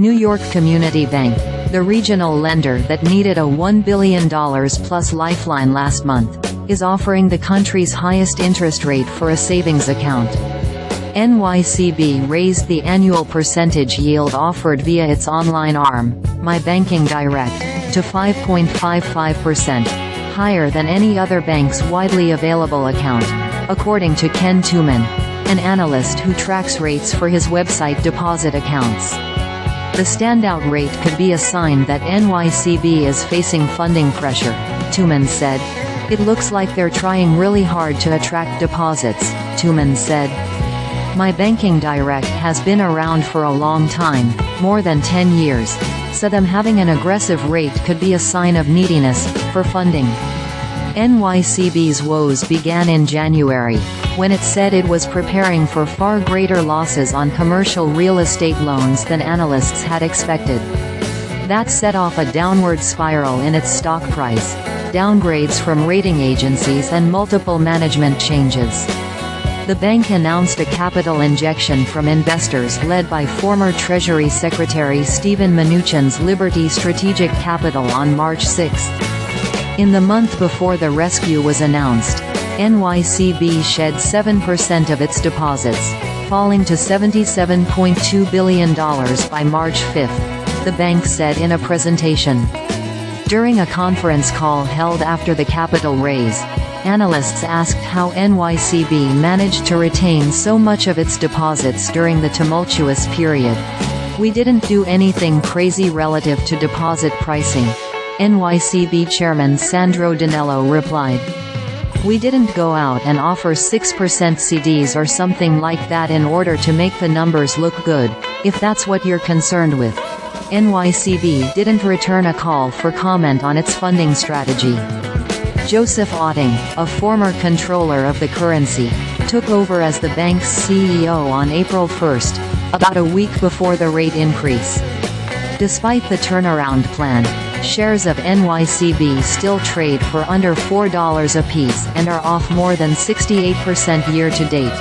New York Community Bank, the regional lender that needed a $1 billion plus lifeline last month, is offering the country's highest interest rate for a savings account. NYCB raised the annual percentage yield offered via its online arm, My Banking Direct, to 5.55%, higher than any other bank's widely available account, according to Ken Tuman, an analyst who tracks rates for his website deposit accounts. The standout rate could be a sign that NYCB is facing funding pressure, Tuman said. It looks like they're trying really hard to attract deposits, Tuman said. My Banking Direct has been around for a long time, more than 10 years, so them having an aggressive rate could be a sign of neediness for funding. NYCB's woes began in January, when it said it was preparing for far greater losses on commercial real estate loans than analysts had expected. That set off a downward spiral in its stock price, downgrades from rating agencies and multiple management changes. The bank announced a capital injection from investors led by former Treasury Secretary Steven Mnuchin's Liberty Strategic Capital on March 6. In the month before the rescue was announced, NYCB shed 7% of its deposits, falling to $77.2 billion by March 5, the bank said in a presentation. During a conference call held after the capital raise, analysts asked how NYCB managed to retain so much of its deposits during the tumultuous period. "We didn't do anything crazy relative to deposit pricing," NYCB Chairman Sandro Donello replied. "We didn't go out and offer 6% CDs or something like that in order to make the numbers look good, if that's what you're concerned with." NYCB didn't return a call for comment on its funding strategy. Joseph Otting, a former controller of the currency, took over as the bank's CEO on April 1, about a week before the rate increase. Despite the turnaround plan, shares of NYCB still trade for under $4 apiece and are off more than 68% year-to-date.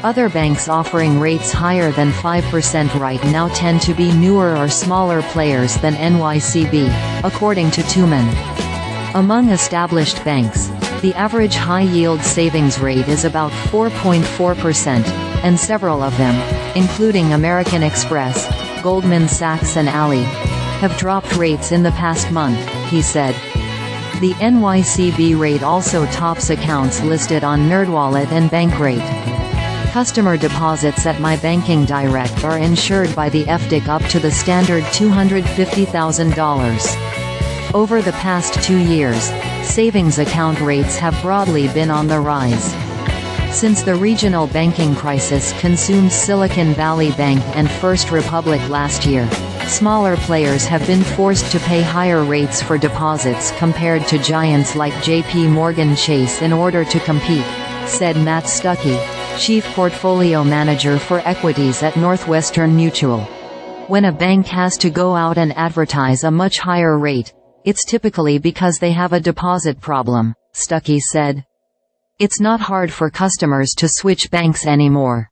Other banks offering rates higher than 5% right now tend to be newer or smaller players than NYCB, according to Tuman. Among established banks, the average high-yield savings rate is about 4.4%, and several of them, including American Express, Goldman Sachs and Ally, have dropped rates in the past month, he said. The NYCB rate also tops accounts listed on NerdWallet and Bankrate. Customer deposits at My Banking Direct are insured by the FDIC up to the standard $250,000. Over the past 2 years, savings account rates have broadly been on the rise. Since the regional banking crisis consumed Silicon Valley Bank and First Republic last year, smaller players have been forced to pay higher rates for deposits compared to giants like JP Morgan Chase in order to compete, said Matt Stuckey, Chief Portfolio Manager for Equities at Northwestern Mutual. When a bank has to go out and advertise a much higher rate, it's typically because they have a deposit problem, Stuckey said. It's not hard for customers to switch banks anymore.